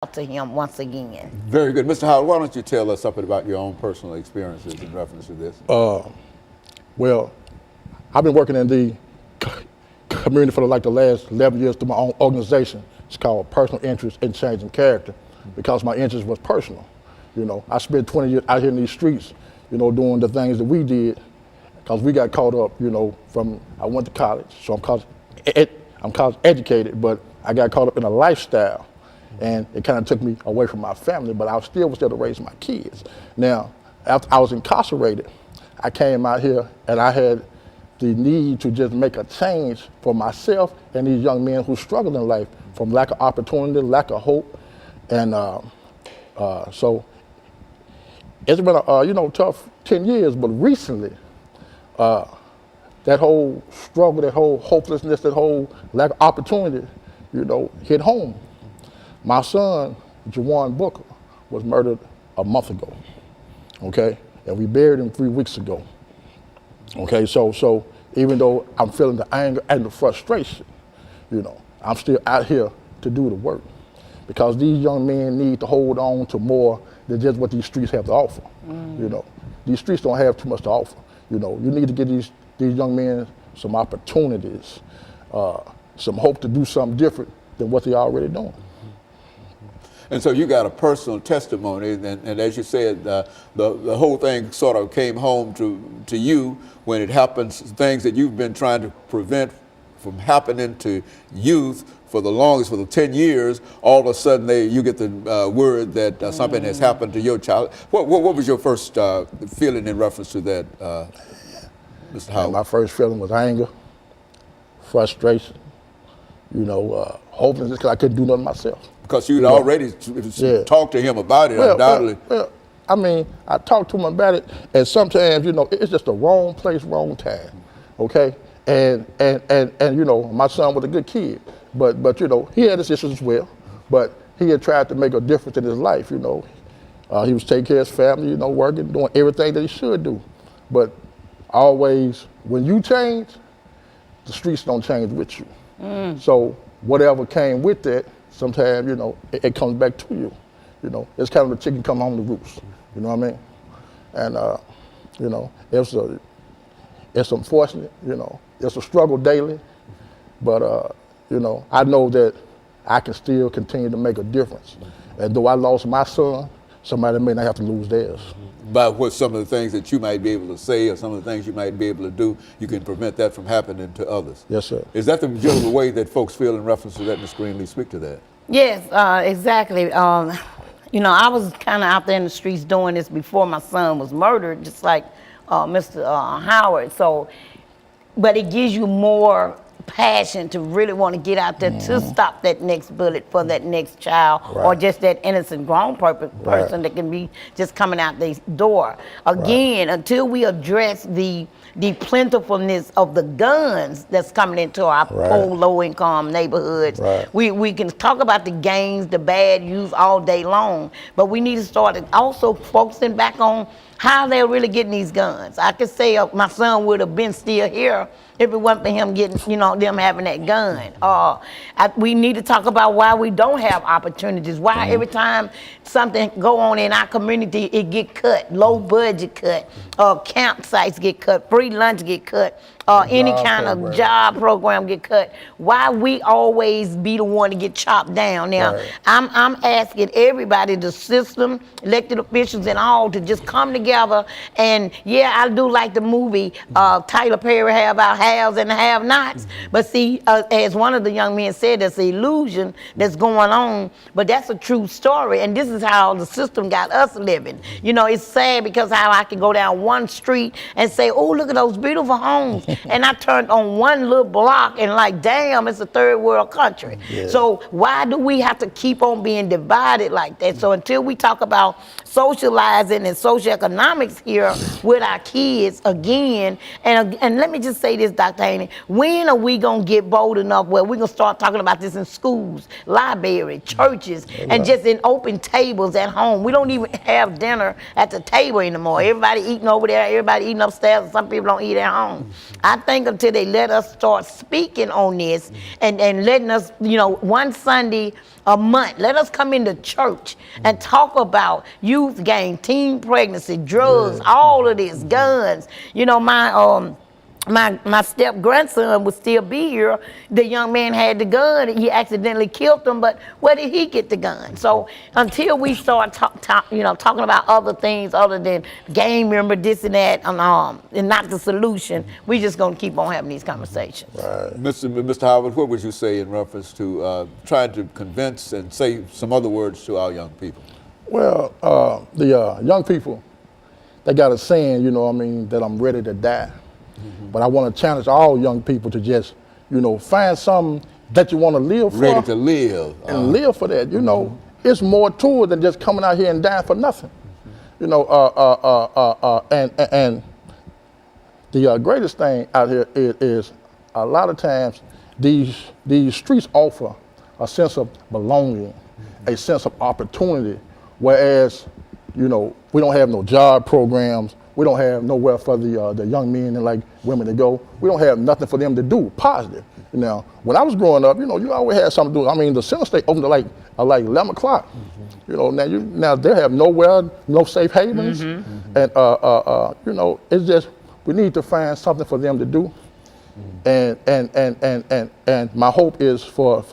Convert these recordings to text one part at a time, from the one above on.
to him once again. Very good. Mr. Howard, why don't you tell us something about your own personal experiences in reference to this? Well, I've been working in the community for like the last 11 years through my own organization. It's called Personal Interest in Changing Character, because my interest was personal. You know, I spent 20 years out here in these streets, you know, doing the things that we did, because we got caught up, you know, I went to college, so I'm college educated, but I got caught up in a lifestyle, and it kind of took me away from my family, but I was still to raise my kids. Now, after I was incarcerated, I came out here and I had the need to just make a change for myself and these young men who struggle in life from lack of opportunity, lack of hope, and so it's been a you know, tough 10 years, but recently, that whole struggle, that whole hopelessness, that whole lack of opportunity, you know, hit home. My son, Jawan Booker, was murdered a month ago, okay? And we buried him 3 weeks ago, okay? So even though I'm feeling the anger and the frustration, you know, I'm still out here to do the work, because these young men need to hold on to more than just what these streets have to offer. You know, these streets don't have too much to offer. You know, you need to give these young men some opportunities, some hope to do something different than what they're already doing. And so you got a personal testimony, and as you said, the whole thing sort of came home to you when it happens, things that you've been trying to prevent from happening to youth for the longest, for the 10 years, all of a sudden you get the word that something has happened to your child. What was your first feeling in reference to that, Mr. Howard? My first feeling was anger, frustration, you know, hopelessness, because I couldn't do nothing myself. Because you'd already talked to him about it, undoubtedly. Well, I mean, I talked to him about it, and sometimes, you know, it's just the wrong place, wrong time, okay? And you know, my son was a good kid, but you know, he had his issues as well, but he had tried to make a difference in his life, you know. He was taking care of his family, you know, working, doing everything that he should do. But always, when you change, the streets don't change with you. So whatever came with that, sometimes, you know, it comes back to you. You know, it's kind of the chicken come home to roost. You know what I mean? And you know, it's unfortunate. You know, it's a struggle daily, but you know, I know that I can still continue to make a difference. And though I lost my son, somebody may not have to lose theirs. By what some of the things that you might be able to say or some of the things you might be able to do, you can prevent that from happening to others. Yes, sir. Is that the general way that folks feel in reference to that, Ms. Greenlee? Speak to that. Yes, exactly. You know, I was kind of out there in the streets doing this before my son was murdered, just like Mr. Howard. So, but it gives you more passion to really want to get out there to stop that next bullet for that next child, or just that innocent grown person that can be just coming out the door. Again, until we address the plentifulness of the guns that's coming into our poor, low-income neighborhoods. We can talk about the gangs, the bad use all day long, but we need to start also focusing back on how they're really getting these guns. I could say my son would have been still here if it wasn't for him getting, you know, them having that gun. We need to talk about why we don't have opportunities. Why every time something go on in our community, it get cut, low budget cut, campsites get cut, free lunch get cut, any kind of job program get cut. Why we always be the one to get chopped down? Now, I'm asking everybody, the system, elected officials and all, to just come together. And yeah, I do like the movie Tyler Perry have about haves and have-nots. But see, as one of the young men said, that's an illusion that's going on, but that's a true story. And this is how the system got us living. You know, it's sad because how I can go down one street and say, oh, look at those beautiful homes. And I turned on one little block and like, damn, it's a third world country. So why do we have to keep on being divided like that? So until we talk about socializing and socioeconomics here with our kids again, and let me just say this, Dr. Haney, when are we gonna get bold enough where we're gonna start talking about this in schools, libraries, churches, and just in open tables at home? We don't even have dinner at the table anymore. Everybody eating over there, everybody eating upstairs, and some people don't eat at home. I think until they let us start speaking on this and letting us, you know, one Sunday a month, let us come into church and talk about youth gang, teen pregnancy, drugs, all of this, guns. You know, my step grandson would still be here. The young man had the gun. He accidentally killed him, but where did he get the gun? So until we start talking about other things other than gang member, this and that, and not the solution, we just gonna keep on having these conversations. Right. Mr. Howard, what would you say in reference to trying to convince and say some other words to our young people? Well, the young people, they got a saying, you know what I mean, that I'm ready to die. But I want to challenge all young people to just, you know, find something that you want to live for. Ready to live. And live for that. You know, it's more to it than just coming out here and dying for nothing. You know, and the greatest thing out here is a lot of times these streets offer a sense of belonging, a sense of opportunity, whereas, you know, we don't have no job programs. We don't have nowhere for the young men and like women to go. We don't have nothing for them to do positive. You know, when I was growing up, you know, you always had something to do. I mean, the center state opened at like 11 o'clock. You know, now they have nowhere, no safe havens, and you know, it's just we need to find something for them to do. And my hope is for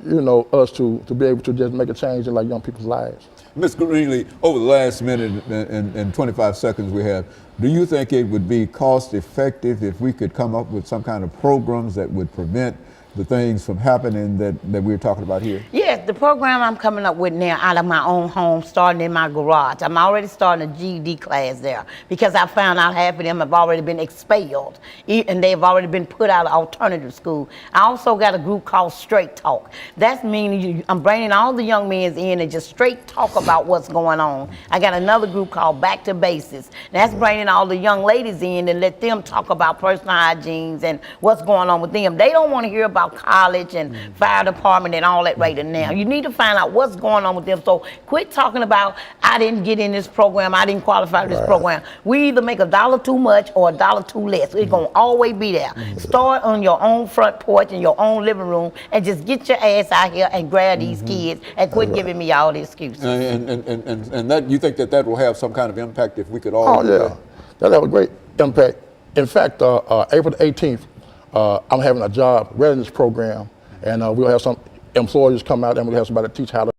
you know us to be able to just make a change in like young people's lives. Ms. Greenlee, over the last minute and 25 seconds we have, do you think it would be cost effective if we could come up with some kind of programs that would prevent the things from happening that we're talking about here? Yes, the program I'm coming up with now out of my own home, starting in my garage. I'm already starting a GED class there because I found out half of them have already been expelled and they've already been put out of alternative school. I also got a group called Straight Talk. That's meaning I'm bringing all the young men in and just straight talk about what's going on. I got another group called Back to Basics. That's bringing all the young ladies in and let them talk about personal hygiene and what's going on with them. They don't want to hear about college and fire department and all that right now. You need to find out what's going on with them. So quit talking about, I didn't get in this program, I didn't qualify for this program. We either make $1 too much or $1 too less. It's gonna always be there. Start on your own front porch in your own living room and just get your ass out here and grab these kids and quit giving me all the excuses. And that you think that will have some kind of impact if we could all do that? That'll have a great impact. In fact, April the 18th, I'm having a job readiness program, and we'll have some employers come out and we'll have somebody teach how to